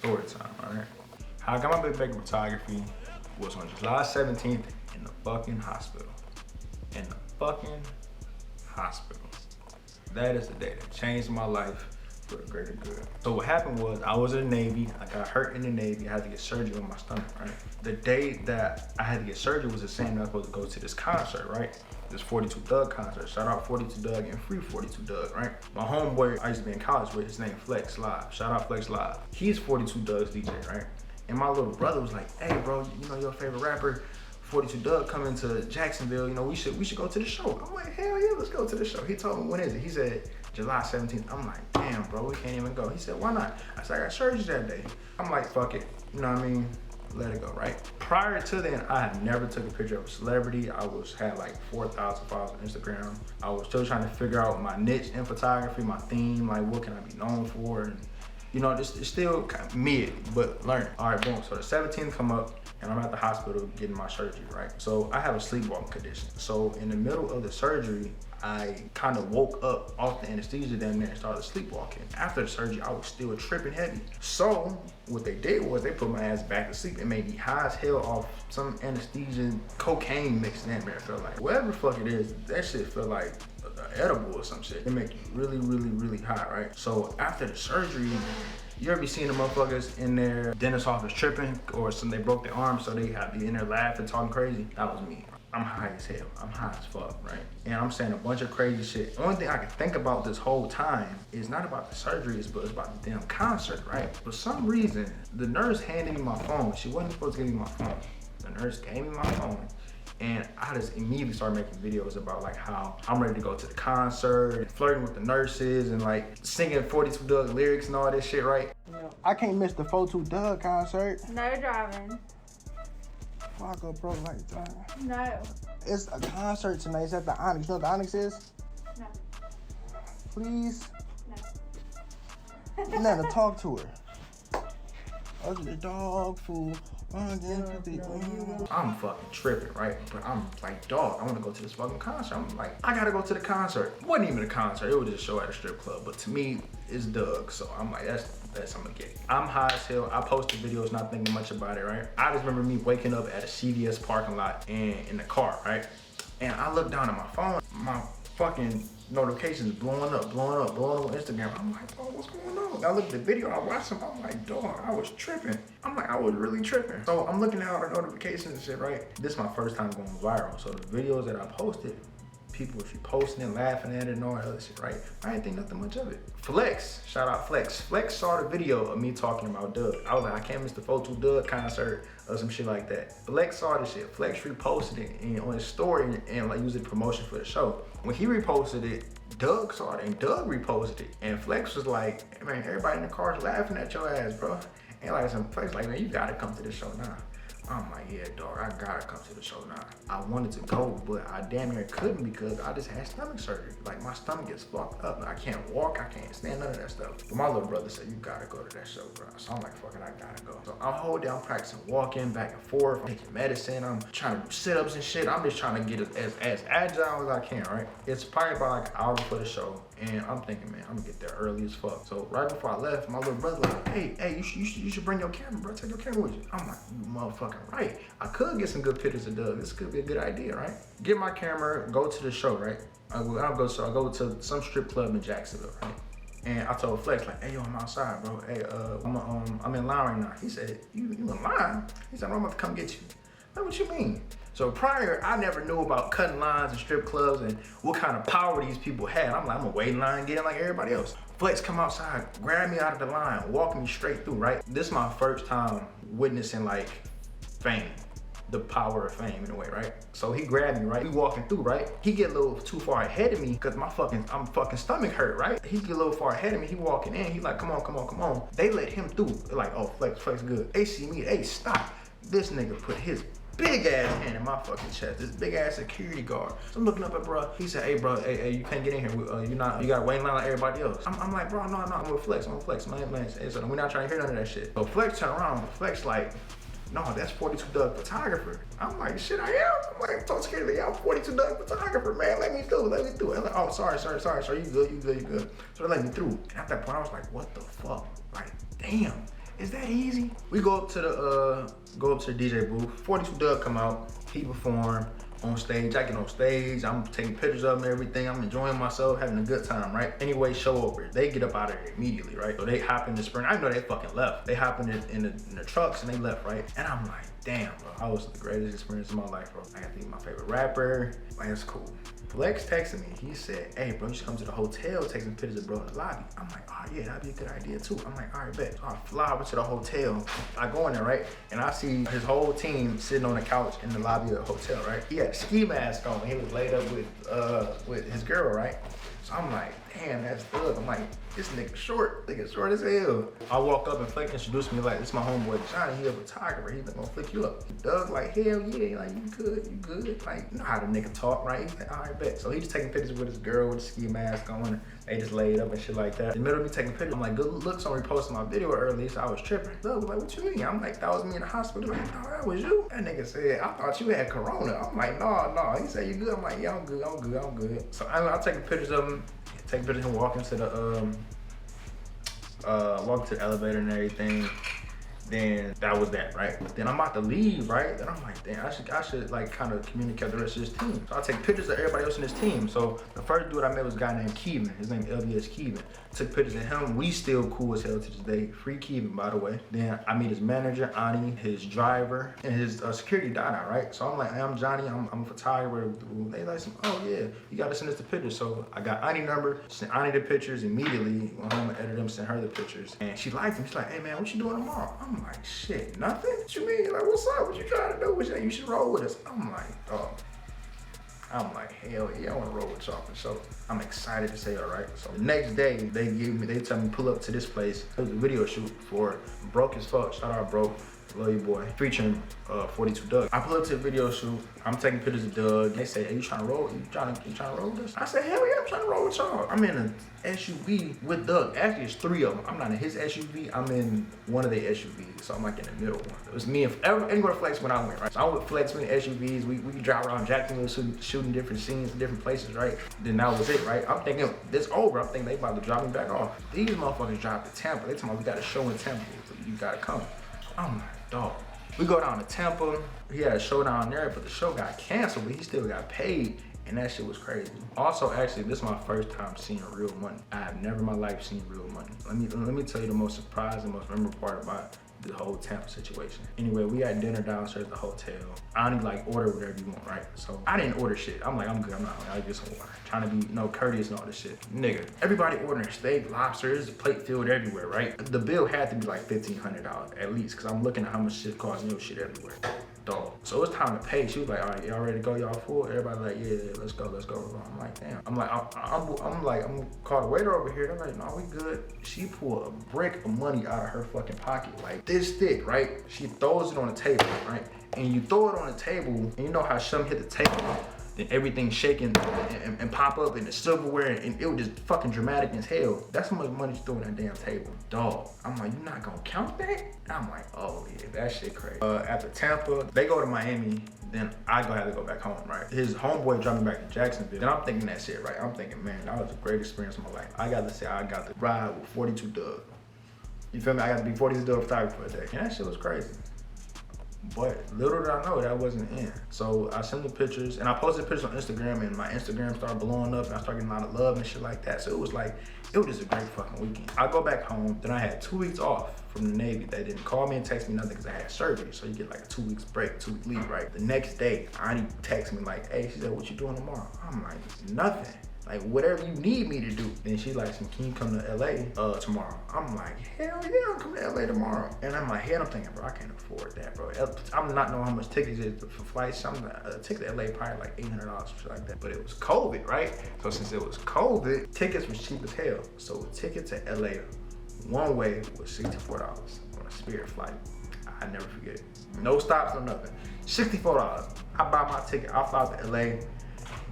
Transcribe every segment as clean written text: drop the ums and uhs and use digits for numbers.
story time, alright? How I got my big break in photography was on July 17th in the fucking hospital. In the fucking hospital. That is the day that changed my life for the greater good. So what happened was I was in the Navy. I got hurt in the Navy. I had to get surgery on my stomach, right? The day that I had to get surgery was the same day I was supposed to go to this concert, right? This 42 Doug concert. Shout out 42 Doug and free 42 Doug, right? My homeboy I used to be in college with, his name Flex Live. Shout out Flex Live. He's 42 Doug's DJ, right? And my little brother was like, hey bro, you know your favorite rapper, 42 Doug, coming to Jacksonville, you know, we should go to the show. I'm like, hell yeah, let's go to the show. He told me, when is it? He said, July 17th. I'm like, damn bro, we can't even go. He said, why not? I said, I got surgery that day. I'm like, fuck it, you know what I mean? Let it go, right? Prior to then, I had never took a picture of a celebrity. I had like 4,000 followers on Instagram. I was still trying to figure out my niche in photography, my theme, like what can I be known for? And you know, it's still kind of mid, but learning. All right, boom, so the 17th come up and I'm at the hospital getting my surgery, right? So I have a sleepwalking condition. So in the middle of the surgery, I kind of woke up off the anesthesia down there and started sleepwalking. After the surgery, I was still tripping heavy. So what they did was they put my ass back to sleep and made me high as hell off some anesthesia, cocaine mixed in there, it felt like. Whatever the fuck it is, that shit felt like edible or some shit. They make you really, really, really high, right? So after the surgery, you ever be seeing the motherfuckers in their dentist office tripping, or they broke their arm so they have to be in there laughing, talking crazy? That was me. I'm high as hell. I'm high as fuck, right? And I'm saying a bunch of crazy shit. The only thing I can think about this whole time is not about the surgeries, but it's about the damn concert, right? For some reason, the nurse handed me my phone. She wasn't supposed to give me my phone. The nurse gave me my phone. And I just immediately started making videos about like how I'm ready to go to the concert, flirting with the nurses and like singing 42 Doug lyrics and all this shit, right? I can't miss the 42 Doug concert. No driving. Fuck up, bro, like driving. No. It's a concert tonight. It's at the Onyx. You know what the Onyx is? No. Please? No. You never talk to her. Ugly dog food. I'm fucking tripping, right? But I'm like, dog, I want to go to this fucking concert. I'm like, I gotta go to the concert. It wasn't even a concert. It was just a show at a strip club. But to me, it's Doug. So I'm like, that's I'm gonna get it. I'm high as hell. I posted videos not thinking much about it, right? I just remember me waking up at a CVS parking lot and in the car, right? And I look down at my phone. My fucking notifications blowing up on Instagram. I'm like, oh, what's going on? I looked at the video, I watched them, I'm like, dog, I was tripping. I'm like, I was really tripping. So I'm looking at all the notifications and shit, right? This is my first time going viral. So the videos that I posted, people was reposting and laughing at it and all that other shit, right? I didn't think nothing much of it. Flex, shout out Flex. Flex saw the video of me talking about Doug. I was like, I can't miss the 42 Doug concert or some shit like that. Flex saw the shit. Flex reposted it on his story and like used it promotion for the show. When he reposted it, Doug saw it and Doug reposted it. And Flex was like, hey, man, everybody in the car is laughing at your ass, bro. And like some Flex like, man, you gotta come to the show now. I'm like, yeah, dog, I gotta come to the show now. I wanted to go, but I damn near couldn't because I just had stomach surgery. Like, my stomach gets fucked up. I can't walk, I can't stand, none of that stuff. But my little brother said, you gotta go to that show, bro. So I'm like, fuck it, I gotta go. So I'm whole day, I'm practicing walking back and forth, I'm taking medicine, I'm trying to do sit-ups and shit. I'm just trying to get as agile as I can, right? It's probably about like an hour before the show, and I'm thinking, man, I'm gonna get there early as fuck. So right before I left, my little brother like, hey, you should bring your camera, bro. Take your camera with you. I'm like, you motherfucking right. I could get some good pictures of Doug. This could be a good idea, right? Get my camera, go to the show, right? I go to some strip club in Jacksonville, right? And I told Flex, like, hey, yo, I'm outside, bro. Hey, I'm in line right now. He said, you in line? He said, I'm about to come get you. Like, what you mean? So prior, I never knew about cutting lines and strip clubs and what kind of power these people had. I'm like, I'm gonna wait in line and get in like everybody else. Flex come outside, grab me out of the line, walk me straight through, right? This is my first time witnessing like fame, the power of fame in a way, right? So he grabbed me, right? We walking through, right? He get a little too far ahead of me because I'm fucking stomach hurt, right? He get a little far ahead of me, he walking in, he like, come on. They let him through. They're like, oh, Flex good. They see me, hey, stop. This nigga put his big ass hand in my fucking chest, this big ass security guard. So I'm looking up at bro, he said, hey bro, hey, you can't get in here, you gotta wait in line like everybody else. I'm like, bro, no, I'm with Flex, man, so we're not trying to hear none of that shit. So Flex turn around, Flex like, no, that's 42 Doug photographer. I'm like, shit, I am. I'm like, so scared of I'm 42 Doug photographer, man. Let me through. I'm like, oh, sorry, you good. So they let me through. And at that point, I was like, what the fuck? Like, damn. is that easy? We go up to the DJ booth. 42 Doug come out. He perform on stage. I get on stage. I'm taking pictures of him and everything. I'm enjoying myself, having a good time, right? Anyway, show over. They get up out of there immediately, right? So they hop in the Sprint. I know they fucking left. They hop in the trucks and they left, right? And I'm like, damn, bro. That was the greatest experience of my life, bro. I got to meet my favorite rapper. Like, it's cool. Flex texted me. He said, hey, bro, you should come to the hotel, take some pictures of bro in the lobby. I'm like, oh, yeah, that'd be a good idea, too. I'm like, all right, bet. So I fly over to the hotel. I go in there, right? And I see his whole team sitting on the couch in the lobby of the hotel, right? He had a ski mask on. He was laid up with his girl, right? So I'm like, damn, that's good. I'm like, this nigga short. Nigga short as hell. I walk up and Flex introduced me like, this is my homeboy Johnny. He a photographer. He's gonna flick you up. Doug like, hell yeah. Like, you good. Like, you know how the nigga talk, right? He's like, all right, bet. So he's taking pictures with his girl with a ski mask on. They just laid up and shit like that. In the middle of me taking pictures, I'm like, good looks on reposting my video early, so I was tripping. Doug was like, what you mean? I'm like, that was me in the hospital. Like, no, that was you. That nigga said, I thought you had corona. I'm like, no. He said, you good? I'm like, yeah, I'm good. So I'm taking pictures of him. Take pictures of him walking to the elevator and everything. Then that was that, right? Then I'm about to leave, right? Then I'm like, damn, I should like kind of communicate the rest of this team. So I take pictures of everybody else in this team. So the first dude I met was a guy named Kevin. His name LBS Kevin. Took pictures of him. We still cool as hell to this day. Free Kevin, by the way. Then I meet his manager, Ani, his driver, and his security Dada, right? So I'm like, hey, I'm Johnny. I'm a photographer. They like, oh yeah, you gotta send us the pictures. So I got Ani number, sent Ani the pictures immediately. Went home and edited them, sent her the pictures. And she liked them. She's like, hey man, what you doing tomorrow? I'm like, shit, nothing? What you mean? Like, what's up? What you trying to do? You should roll with us. I'm like, oh. I'm like, hell yeah, I wanna roll with y'all for sure. I'm excited to say all right. So the next day, they tell me pull up to this place. It was a video shoot for Broke as Fuck. Shout out Broke. Love you, boy. Featuring 42 Doug. I pull up to the video shoot. I'm taking pictures of Doug. They say, hey, you trying to roll? You trying to roll with us? I said, hell yeah, I'm trying to roll with y'all. I'm in an SUV with Doug. Actually, it's 3 of them. I'm not in his SUV. I'm in one of their SUVs. So I'm like in the middle one. It was me and anywhere Flex when I went, right? So I went with Flex with SUVs. We drive around Jacksonville shooting different scenes in different places, right? Then that was it, right? I'm thinking this over. I'm thinking they about to drop me back off. These motherfuckers dropped to Tampa. They told me we got a show in Tampa. So you gotta come. I'm like, dog. We go down to Tampa. He had a show down there, but the show got canceled, but he still got paid. And that shit was crazy. Also, actually, this is my first time seeing real money. I have never in my life seen real money. Let me tell you the most surprising, most memorable part about the whole Tampa situation. Anyway, we had dinner downstairs at the hotel. I only like order whatever you want, right? So I didn't order shit. I'm like, I'm good, I'm not hungry. I get some water. Trying to be, courteous and all this shit. Nigga, everybody ordering steak, lobsters, plate filled everywhere, right? The bill had to be like $1,500 at least, cause I'm looking at how much shit costs your shit everywhere. Dog. So it's time to pay. She was like, all right, y'all ready to go? Y'all full? Everybody like, yeah, let's go. I'm like, damn. I'm gonna call the waiter over here. They're like, no, we good. She pulled a brick of money out of her fucking pocket, like this thick, right? She throws it on the table, right? And you throw it on the table, and you know how some hit the table, then everything shaking and pop up in the silverware, and it was just fucking dramatic as hell. That's how much money you throw on that damn table. Dog. I'm like, you not gonna count that? I'm like, oh yeah, that shit crazy. After Tampa, they go to Miami, then I have to go back home, right? His homeboy dropped me back to Jacksonville. Then I'm thinking that shit, right? I'm thinking, man, that was a great experience in my life. I got to say, I got to ride with 42 Doug. You feel me? I got to be 42 Doug photographer for a day. And that shit was crazy. But little did I know that wasn't in. So I sent the pictures and I posted pictures on Instagram, and my Instagram started blowing up and I started getting a lot of love and shit like that. So it was just a great fucking weekend. I go back home, then I had 2 weeks off from the Navy. They didn't call me and text me nothing because I had surgery. So you get like a 2 weeks break, 2 week leave, right? The next day, Ani texts me like, hey, she said, what you doing tomorrow? I'm like, nothing. Like, whatever you need me to do. Then she's like, can you come to LA tomorrow? I'm like, hell yeah, I'm coming to LA tomorrow. And in my head, I'm thinking, bro, I can't afford that, bro. I'm not knowing how much tickets is for flights. A ticket to LA probably like $800 or shit like that. But it was COVID, right? So since it was COVID, tickets was cheap as hell. So a ticket to LA one way was $64 on a Spirit flight. I never forget it. No stops, no nothing. $64. I buy my ticket, I fly to LA.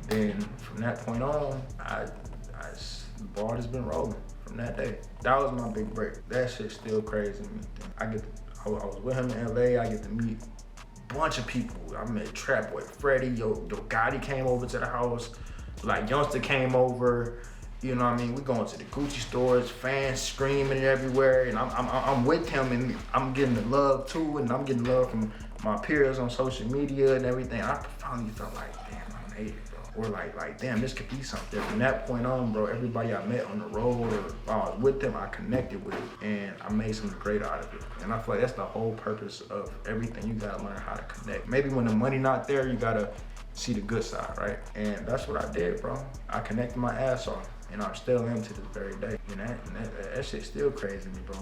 Then from that point on, the ball has been rolling from that day. That was my big break. That shit's still crazy to me. I was with him in LA. I get to meet a bunch of people. I met Trap Boy Freddie. Yo Gotti came over to the house. Like Youngster came over. You know what I mean? We going to the Gucci stores, fans screaming everywhere, and I'm with him, and I'm getting the love too, and I'm getting love from my peers on social media and everything. I finally felt like, damn, I made it, bro. Or like, damn, this could be something. From that point on, bro, everybody I met on the road or with them, I connected with, and I made something great out of it. And I feel like that's the whole purpose of everything. You gotta learn how to connect. Maybe when the money not there, you gotta see the good side, right? And that's what I did, bro. I connected my ass off, and I still am to this very day. And that shit's still crazy to me, bro.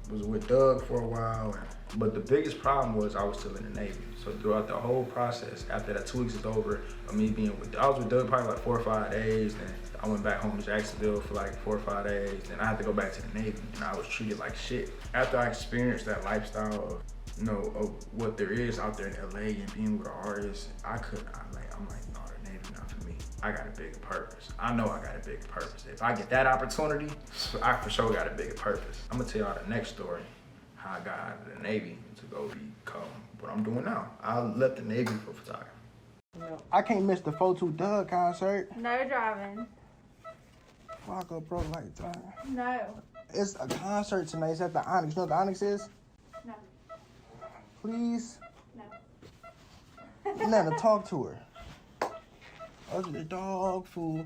Was with Doug for a while, but the biggest problem was I was still in the Navy. So throughout the whole process, after that 2 weeks is over, of me being I was with Doug probably like 4 or 5 days, then I went back home to Jacksonville for like 4 or 5 days, then I had to go back to the Navy, and I was treated like shit. After I experienced that lifestyle of, of what there is out there in LA and being with an artist, I'm like, no, the Navy not for me. I got a bigger purpose. I know I got a bigger purpose. If I get that opportunity, I for sure got a bigger purpose. I'm gonna tell y'all the next story, how I got out of the Navy to go become what I'm doing now. I left the Navy for photography. I can't miss the 4-2 Doug concert. No driving. Fuck up, bro, like that. No. It's a concert tonight. It's at the Onyx. You know what the Onyx is? No. Please? No. Nana, talk to her. Ugly dog food.